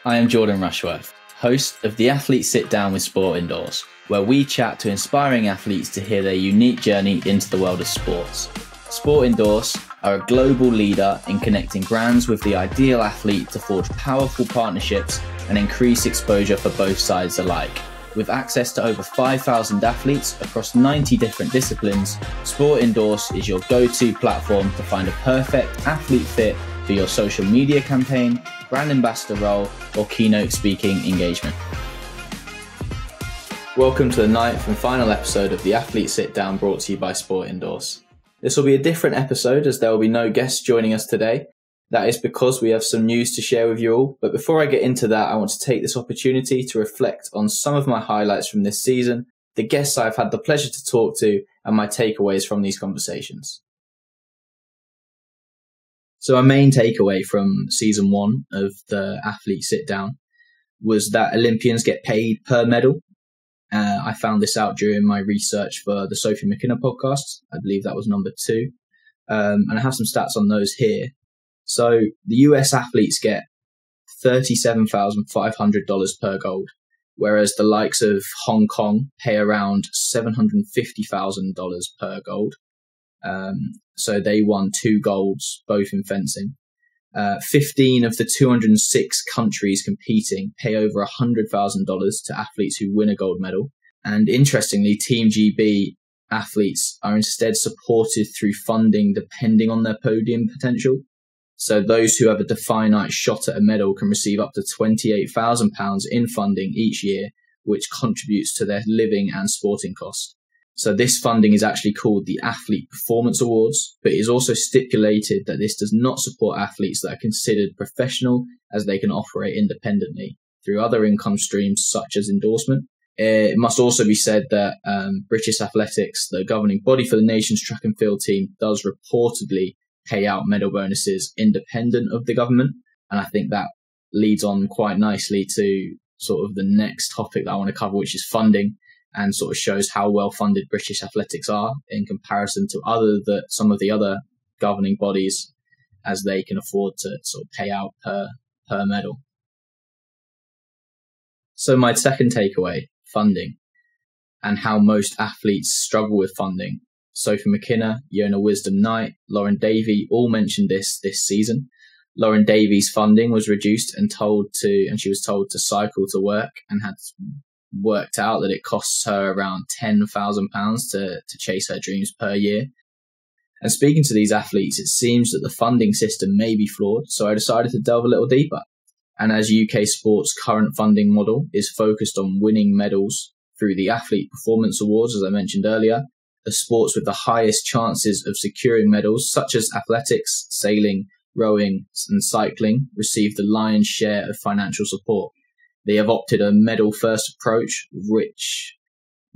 I am Jordan Rushworth, host of the Athlete Sitdown with Sport Endorse, where we chat to inspiring athletes to hear their unique journey into the world of sports. Sport Endorse are a global leader in connecting brands with the ideal athlete to forge powerful partnerships and increase exposure for both sides alike. With access to over 5,000 athletes across 90 different disciplines, Sport Endorse is your go-to platform to find a perfect athlete fit for your social media campaign, brand ambassador role, or keynote speaking engagement. Welcome to the 9th and final episode of the Athlete Sitdown, brought to you by Sport Endorse. This will be a different episode as there will be no guests joining us today. That is because we have some news to share with you all. But before I get into that, I want to take this opportunity to reflect on some of my highlights from this season, the guests I've had the pleasure to talk to, and my takeaways from these conversations. So our main takeaway from season 1 of the Athlete Sitdown was that Olympians get paid per medal. I found this out during my research for the Sophie McKenna podcast. I believe that was number 2. And I have some stats on those here. So the US athletes get $37,500 per gold, whereas the likes of Hong Kong pay around $750,000 per gold. So they won 2 golds, both in fencing. 15 of the 206 countries competing pay over $100,000 to athletes who win a gold medal. And interestingly, Team GB athletes are instead supported through funding depending on their podium potential. So those who have a definite shot at a medal can receive up to £28,000 in funding each year, which contributes to their living and sporting costs. So this funding is actually called the Athlete Performance Awards, but it is also stipulated that this does not support athletes that are considered professional, as they can operate independently through other income streams such as endorsement. It must also be said that British Athletics, the governing body for the nation's track and field team, does reportedly pay out medal bonuses independent of the government. And I think that leads on quite nicely to sort of the next topic that I want to cover, which is funding, and sort of shows how well funded British athletics are in comparison to some of the other governing bodies, as they can afford to sort of pay out per medal. So my second takeaway, funding, and how most athletes struggle with funding. Sophie McKenna, Yona Wisdom-Knight, Lauren Davey all mentioned this season. Lauren Davey's funding was reduced and she was told to cycle to work, and had worked out that it costs her around £10,000 to chase her dreams per year. And speaking to these athletes, it seems that the funding system may be flawed, so I decided to delve a little deeper. And as UK sport's current funding model is focused on winning medals through the Athlete Performance Awards, as I mentioned earlier, the sports with the highest chances of securing medals, such as athletics, sailing, rowing, and cycling, receive the lion's share of financial support. They have opted a medal-first approach, which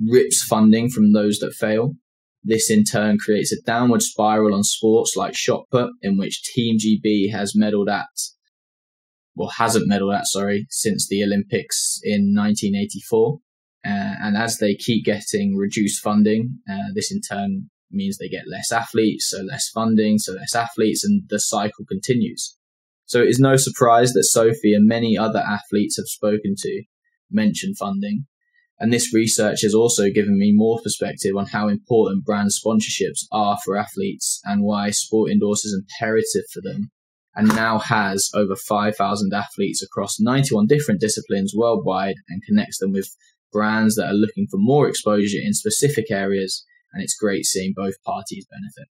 rips funding from those that fail. This in turn creates a downward spiral on sports like shot put, in which Team GB hasn't medalled at, since the Olympics in 1984. And as they keep getting reduced funding, this in turn means they get less athletes, so less funding, so less athletes, and the cycle continues. So it is no surprise that Sophie and many other athletes have spoken to mention funding. And this research has also given me more perspective on how important brand sponsorships are for athletes, and why Sport Endorse is imperative for them, and now has over 5,000 athletes across 91 different disciplines worldwide, and connects them with brands that are looking for more exposure in specific areas. And it's great seeing both parties benefit.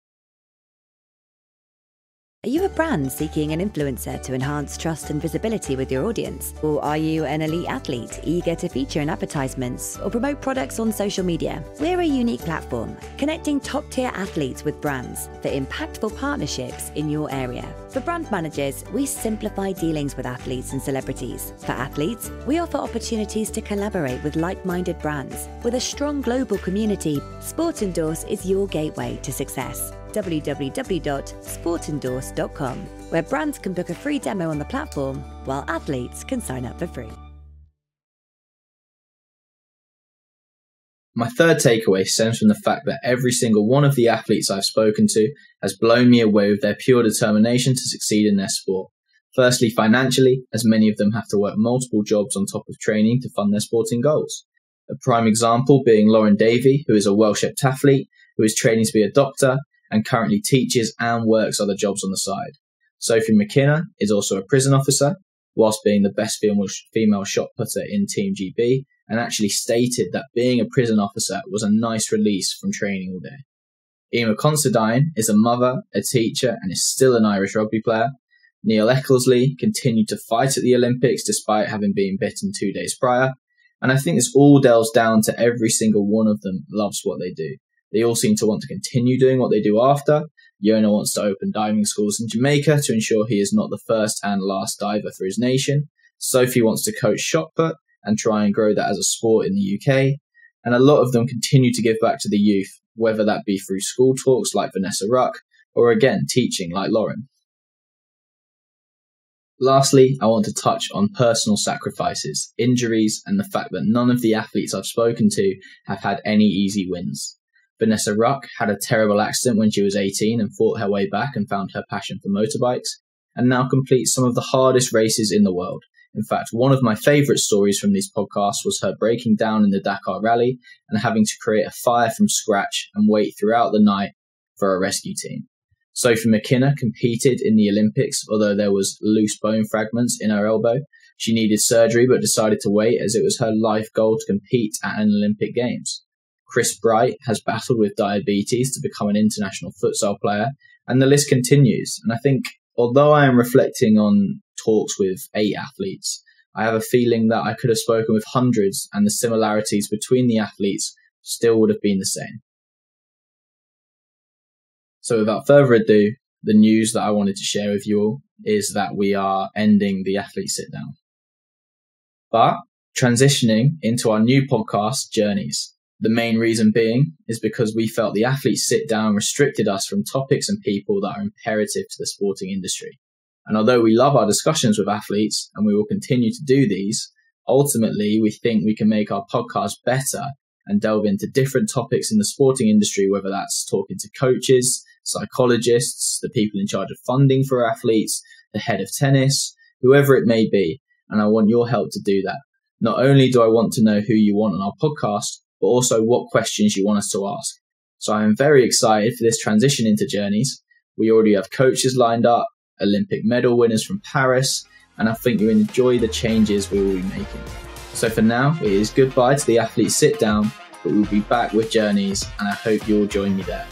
Are you a brand seeking an influencer to enhance trust and visibility with your audience? Or are you an elite athlete eager to feature in advertisements or promote products on social media? We're a unique platform connecting top-tier athletes with brands for impactful partnerships in your area. For brand managers, we simplify dealings with athletes and celebrities. For athletes, we offer opportunities to collaborate with like-minded brands. With a strong global community, Sport Endorse is your gateway to success. www.sportendorse.com, where brands can book a free demo on the platform, while athletes can sign up for free. My third takeaway stems from the fact that every single one of the athletes I've spoken to has blown me away with their pure determination to succeed in their sport. Firstly, financially, as many of them have to work multiple jobs on top of training to fund their sporting goals. A prime example being Lauren Davey, who is a Welsh heptathlete, who is training to be a doctor and currently teaches and works other jobs on the side. Sophie McKenna is also a prison officer, whilst being the best female shot putter in Team GB, and actually stated that being a prison officer was a nice release from training all day. Emma Considine is a mother, a teacher, and is still an Irish rugby player. Neil Ecclesley continued to fight at the Olympics despite having been bitten 2 days prior. And I think this all delves down to every single one of them loves what they do. They all seem to want to continue doing what they do after. Yona wants to open diving schools in Jamaica to ensure he is not the first and last diver for his nation. Sophie wants to coach shot put and try and grow that as a sport in the UK. And a lot of them continue to give back to the youth, whether that be through school talks like Vanessa Ruck, or again, teaching like Lauren. Lastly, I want to touch on personal sacrifices, injuries, and the fact that none of the athletes I've spoken to have had any easy wins. Vanessa Ruck had a terrible accident when she was 18 and fought her way back and found her passion for motorbikes, and now completes some of the hardest races in the world. In fact, one of my favourite stories from these podcasts was her breaking down in the Dakar Rally and having to create a fire from scratch and wait throughout the night for a rescue team. Sophie McKenna competed in the Olympics, although there was loose bone fragments in her elbow. She needed surgery but decided to wait as it was her life goal to compete at an Olympic Games. Chris Bright has battled with diabetes to become an international futsal player, and the list continues. And I think, although I am reflecting on talks with 8 athletes, I have a feeling that I could have spoken with hundreds and the similarities between the athletes still would have been the same. So without further ado, the news that I wanted to share with you all is that we are ending the Athlete Sitdown. But transitioning into our new podcast, Journeys. The main reason being is because we felt the Athlete Sitdown restricted us from topics and people that are imperative to the sporting industry. And although we love our discussions with athletes and we will continue to do these, ultimately we think we can make our podcast better and delve into different topics in the sporting industry, whether that's talking to coaches, psychologists, the people in charge of funding for athletes, the head of tennis, whoever it may be. And I want your help to do that. Not only do I want to know who you want on our podcast, but also what questions you want us to ask. So I am very excited for this transition into Journeys. We already have coaches lined up, Olympic medal winners from Paris, and I think you'll enjoy the changes we will be making. So for now, it is goodbye to the Athlete Sitdown, but we'll be back with Journeys, and I hope you'll join me there.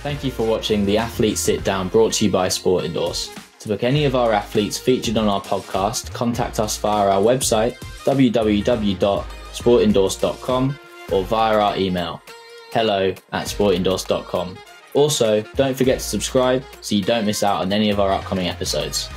Thank you for watching the Athlete Sitdown, brought to you by Sport Endorse. To book any of our athletes featured on our podcast, contact us via our website, www.sportendorse.com, or via our email, hello@sportendorse.com. Also, don't forget to subscribe so you don't miss out on any of our upcoming episodes.